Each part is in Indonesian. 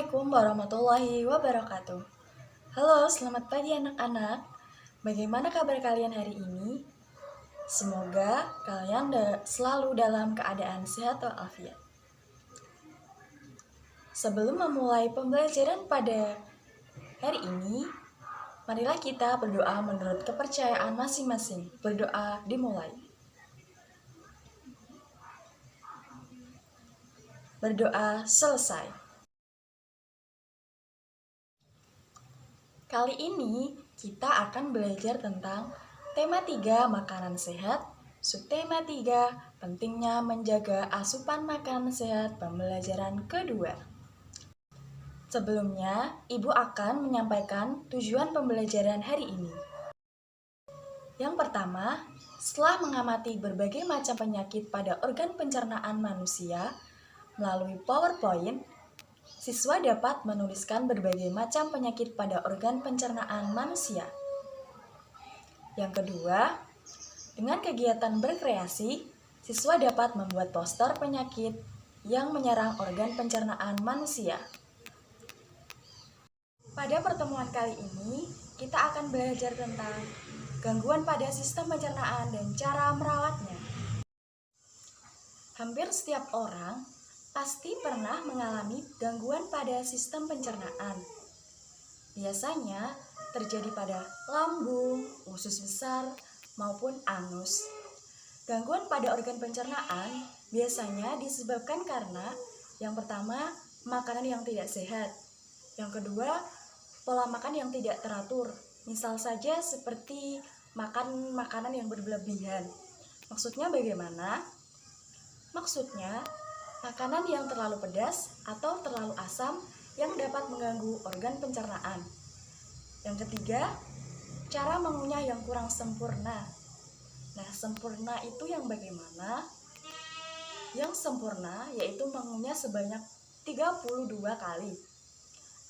Assalamualaikum warahmatullahi wabarakatuh. Halo, selamat pagi anak-anak. Bagaimana kabar kalian hari ini? Semoga kalian selalu dalam keadaan sehat walafiat. Sebelum memulai pembelajaran pada hari ini, marilah kita berdoa menurut kepercayaan masing-masing. Berdoa dimulai. Berdoa selesai. Kali ini kita akan belajar tentang tema 3 makanan sehat, subtema 3 pentingnya menjaga asupan makanan sehat pembelajaran kedua. Sebelumnya, Ibu akan menyampaikan tujuan pembelajaran hari ini. Yang pertama, setelah mengamati berbagai macam penyakit pada organ pencernaan manusia melalui PowerPoint, siswa dapat menuliskan berbagai macam penyakit pada organ pencernaan manusia. Yang kedua, dengan kegiatan berkreasi, siswa dapat membuat poster penyakit yang menyerang organ pencernaan manusia. Pada pertemuan kali ini, kita akan belajar tentang gangguan pada sistem pencernaan dan cara merawatnya. Hampir setiap orang pasti pernah mengalami gangguan pada sistem pencernaan. Biasanya terjadi pada lambung, usus besar, maupun anus. Gangguan pada organ pencernaan biasanya disebabkan karena yang pertama, makanan yang tidak sehat. Yang kedua, pola makan yang tidak teratur. Misal saja seperti makan makanan yang berlebihan. Maksudnya bagaimana? Maksudnya, makanan yang terlalu pedas atau terlalu asam yang dapat mengganggu organ pencernaan. Yang ketiga, cara mengunyah yang kurang sempurna. Nah, sempurna itu yang bagaimana? Yang sempurna yaitu mengunyah sebanyak 32 kali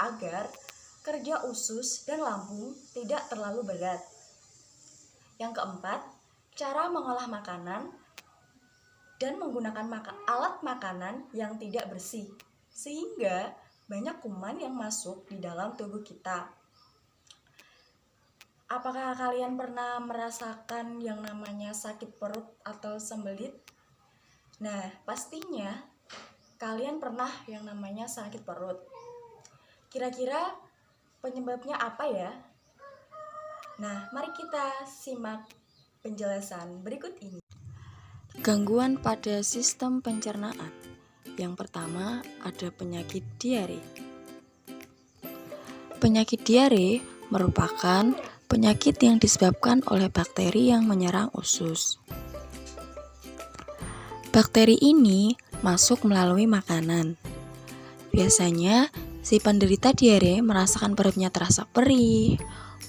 agar kerja usus dan lambung tidak terlalu berat. Yang keempat, cara mengolah makanan dan menggunakan alat makanan yang tidak bersih, sehingga banyak kuman yang masuk di dalam tubuh kita. Apakah kalian pernah merasakan yang namanya sakit perut atau sembelit? Nah, pastinya kalian pernah yang namanya sakit perut. Kira-kira penyebabnya apa ya? Nah, mari kita simak penjelasan berikut ini. Gangguan pada sistem pencernaan. Yang pertama ada penyakit diare. Penyakit diare merupakan penyakit yang disebabkan oleh bakteri yang menyerang usus. Bakteri ini masuk melalui makanan. Biasanya si penderita diare merasakan perutnya terasa perih,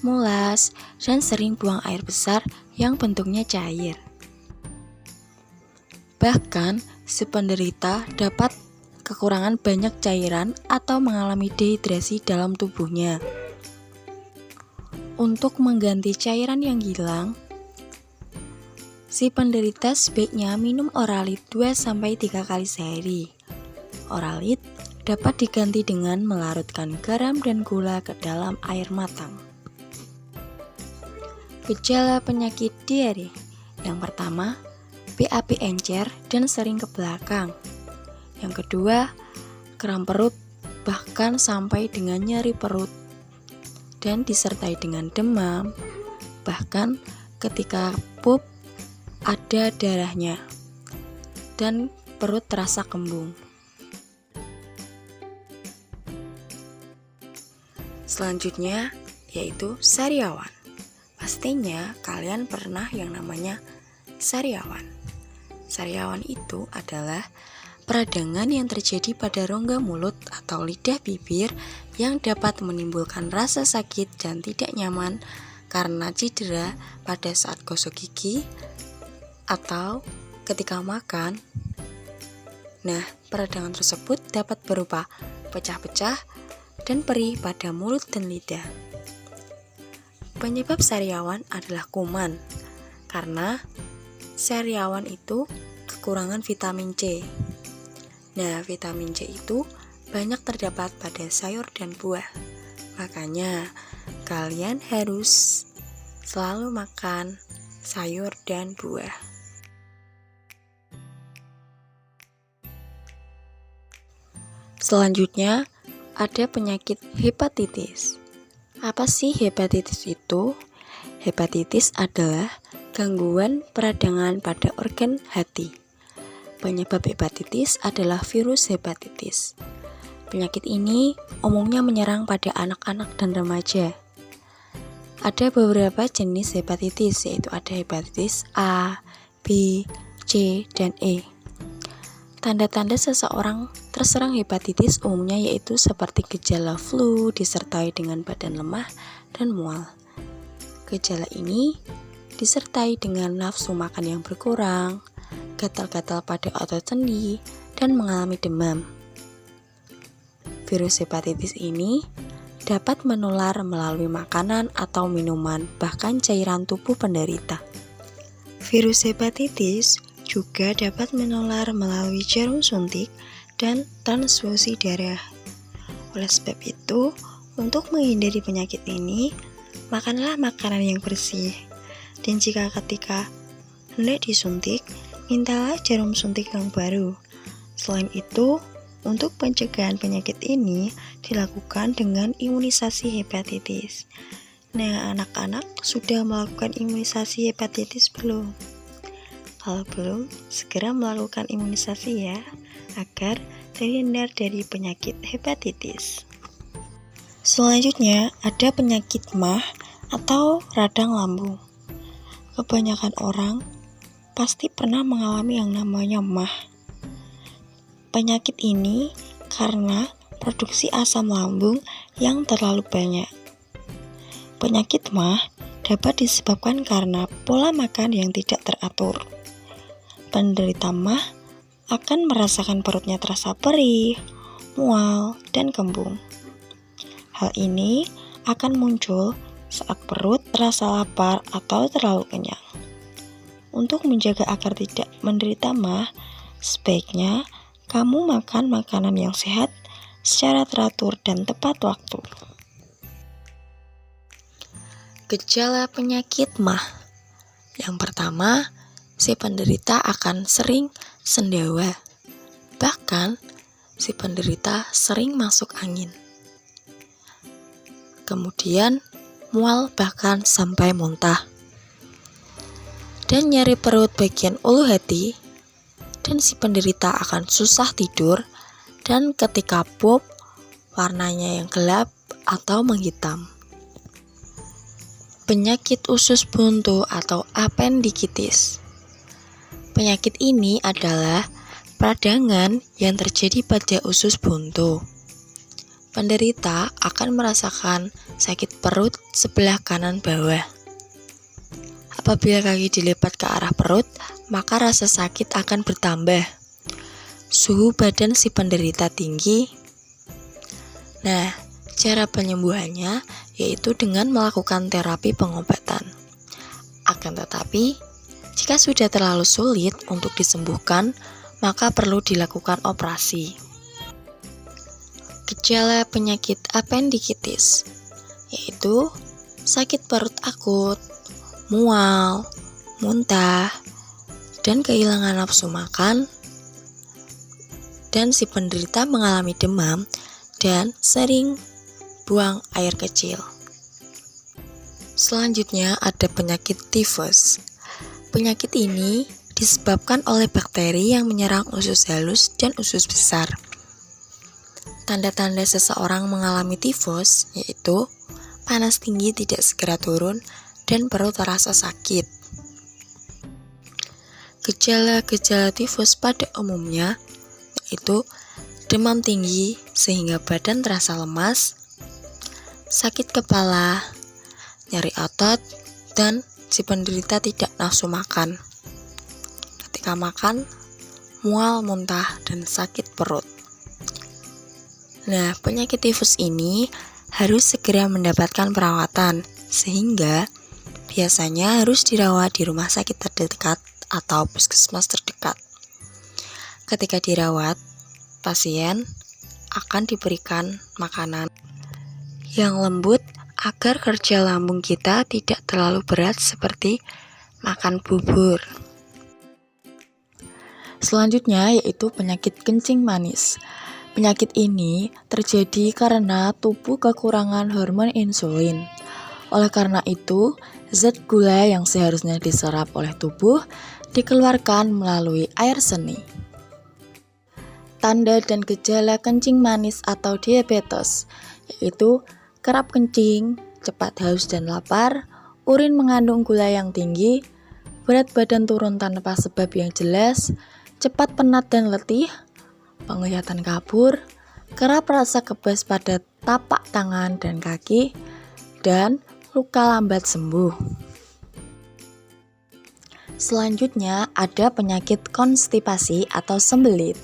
mulas, dan sering buang air besar yang bentuknya cair. Bahkan, si penderita dapat kekurangan banyak cairan atau mengalami dehidrasi dalam tubuhnya. Untuk mengganti cairan yang hilang, si penderita sebaiknya minum Oralit 2-3 kali sehari. Oralit dapat diganti dengan melarutkan garam dan gula ke dalam air matang. Gejala penyakit diare. Yang pertama, BAB encer dan sering ke belakang. Yang kedua, kram perut bahkan sampai dengan nyeri perut dan disertai dengan demam. Bahkan ketika pup ada darahnya dan perut terasa kembung. Selanjutnya yaitu sariawan. Pastinya kalian pernah yang namanya sariawan. Sariawan itu adalah peradangan yang terjadi pada rongga mulut atau lidah bibir yang dapat menimbulkan rasa sakit dan tidak nyaman karena cedera pada saat gosok gigi atau ketika makan. Nah, peradangan tersebut dapat berupa pecah-pecah dan perih pada mulut dan lidah. Penyebab sariawan adalah kuman, karena sariawan itu kekurangan vitamin C. Nah, vitamin C itu banyak terdapat pada sayur dan buah. Makanya, kalian harus selalu makan sayur dan buah. Selanjutnya, ada penyakit hepatitis. Apa sih hepatitis itu? Hepatitis adalah gangguan peradangan pada organ hati. Penyebab hepatitis adalah virus hepatitis. Penyakit ini umumnya menyerang pada anak-anak dan remaja. Ada beberapa jenis hepatitis, yaitu ada hepatitis A, B, C, dan E. Tanda-tanda seseorang terserang hepatitis umumnya yaitu seperti gejala flu disertai dengan badan lemah dan mual. Gejala ini disertai dengan nafsu makan yang berkurang, gatal-gatal pada otot sendi, dan mengalami demam. Virus hepatitis ini dapat menular melalui makanan atau minuman, bahkan cairan tubuh penderita. Virus hepatitis juga dapat menular melalui jarum suntik dan transfusi darah. Oleh sebab itu, untuk menghindari penyakit ini, makanlah makanan yang bersih. Dan jika ketika hendak disuntik, mintalah jarum suntik yang baru. Selain itu, untuk pencegahan penyakit ini dilakukan dengan imunisasi hepatitis. Nah, anak-anak sudah melakukan imunisasi hepatitis belum? Kalau belum, segera melakukan imunisasi ya, agar terhindar dari penyakit hepatitis. Selanjutnya, ada penyakit MAH atau radang lambung. Kebanyakan orang pasti pernah mengalami yang namanya MAH. Penyakit ini karena produksi asam lambung yang terlalu banyak. Penyakit MAH dapat disebabkan karena pola makan yang tidak teratur. Penderita MAH akan merasakan perutnya terasa perih, mual, dan kembung. Hal ini akan muncul saat perut terasa lapar atau terlalu kenyang. Untuk menjaga agar tidak menderita MAH, sebaiknya kamu makan makanan yang sehat secara teratur dan tepat waktu. Gejala penyakit MAH. Yang pertama, si penderita akan sering sendawa. Bahkan, si penderita sering masuk angin. Kemudian, mual bahkan sampai muntah. Dan nyeri perut bagian ulu hati, dan si penderita akan susah tidur, dan ketika pup, warnanya yang gelap atau menghitam. Penyakit usus buntu atau apendikitis. Penyakit ini adalah peradangan yang terjadi pada usus buntu. Penderita akan merasakan sakit perut sebelah kanan bawah. Apabila kaki dilipat ke arah perut, maka rasa sakit akan bertambah. Suhu badan si penderita tinggi. Nah, cara penyembuhannya yaitu dengan melakukan terapi pengobatan. Akan tetapi, jika sudah terlalu sulit untuk disembuhkan, maka perlu dilakukan operasi. Gejala penyakit apendikitis yaitu sakit perut akut, mual, muntah, dan kehilangan nafsu makan, dan si penderita mengalami demam dan sering buang air kecil. Selanjutnya ada penyakit tifus. Penyakit ini disebabkan oleh bakteri yang menyerang usus halus dan usus besar. Tanda-tanda seseorang mengalami tifus yaitu panas tinggi tidak segera turun dan perut terasa sakit. Gejala-gejala tifus pada umumnya yaitu demam tinggi sehingga badan terasa lemas, sakit kepala, nyeri otot, dan si penderita tidak nafsu makan. Ketika makan, mual, muntah, dan sakit perut. Nah, penyakit tifus ini harus segera mendapatkan perawatan, sehingga biasanya harus dirawat di rumah sakit terdekat atau puskesmas terdekat. Ketika dirawat, pasien akan diberikan makanan yang lembut agar kerja lambung kita tidak terlalu berat seperti makan bubur. Selanjutnya yaitu penyakit kencing manis. Penyakit ini terjadi karena tubuh kekurangan hormon insulin. Oleh karena itu, zat gula yang seharusnya diserap oleh tubuh dikeluarkan melalui air seni. Tanda dan gejala kencing manis atau diabetes yaitu kerap kencing, cepat haus dan lapar, urin mengandung gula yang tinggi, berat badan turun tanpa sebab yang jelas, cepat penat dan letih, penglihatan kabur, kerap rasa kebas pada tapak tangan dan kaki, dan luka lambat sembuh. Selanjutnya ada penyakit konstipasi atau sembelit.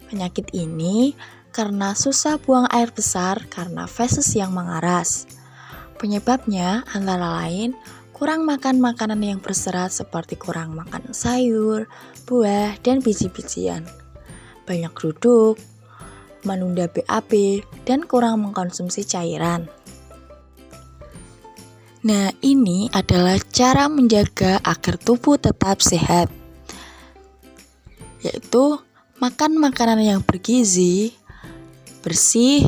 Penyakit ini karena susah buang air besar karena feses yang mengaras. Penyebabnya antara lain kurang makan makanan yang berserat seperti kurang makan sayur, buah, dan biji-bijian, banyak duduk, menunda BAB, dan kurang mengkonsumsi cairan. Nah, ini adalah cara menjaga agar tubuh tetap sehat, yaitu makan makanan yang bergizi, bersih,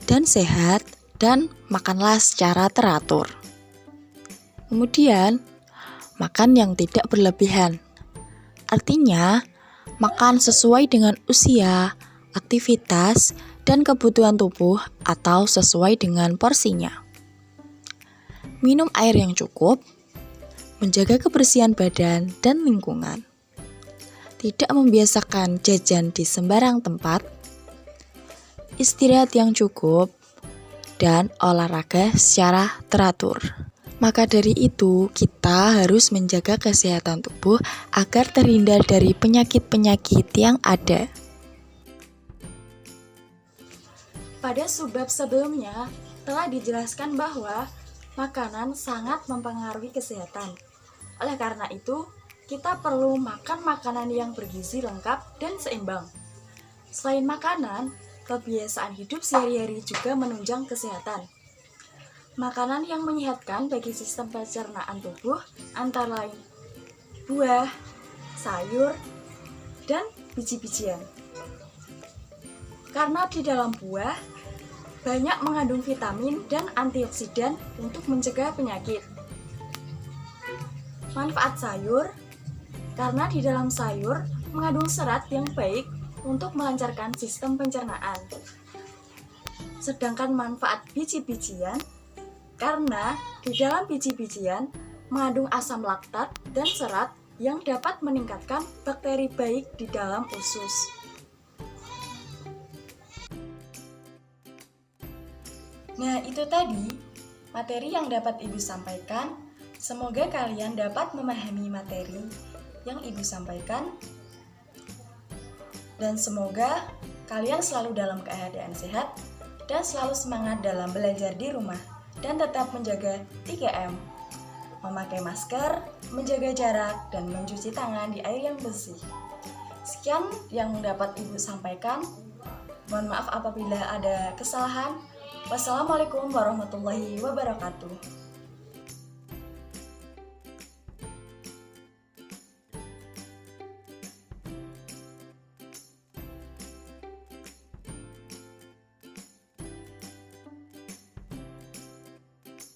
dan sehat, dan makanlah secara teratur. Kemudian, makan yang tidak berlebihan. Artinya, makan sesuai dengan usia, aktivitas, dan kebutuhan tubuh atau sesuai dengan porsinya. Minum air yang cukup, menjaga kebersihan badan dan lingkungan. Tidak membiasakan jajan di sembarang tempat, istirahat yang cukup, dan olahraga secara teratur. Maka dari itu, kita harus menjaga kesehatan tubuh agar terhindar dari penyakit-penyakit yang ada. Pada subbab sebelumnya telah dijelaskan bahwa makanan sangat mempengaruhi kesehatan. Oleh karena itu, kita perlu makan makanan yang bergizi lengkap dan seimbang. Selain makanan, kebiasaan hidup sehari-hari juga menunjang kesehatan. Makanan yang menyehatkan bagi sistem pencernaan tubuh antara lain buah, sayur, dan biji-bijian. Karena di dalam buah banyak mengandung vitamin dan antioksidan untuk mencegah penyakit. Manfaat sayur, karena di dalam sayur mengandung serat yang baik untuk melancarkan sistem pencernaan. Sedangkan manfaat biji-bijian, karena di dalam biji-bijian mengandung asam laktat dan serat yang dapat meningkatkan bakteri baik di dalam usus. Nah, itu tadi materi yang dapat Ibu sampaikan. Semoga kalian dapat memahami materi yang Ibu sampaikan. Dan semoga kalian selalu dalam keadaan sehat dan selalu semangat dalam belajar di rumah. Dan tetap menjaga 3M, memakai masker, menjaga jarak, dan mencuci tangan di air yang bersih. Sekian yang dapat Ibu sampaikan. Mohon maaf apabila ada kesalahan. Wassalamualaikum warahmatullahi wabarakatuh.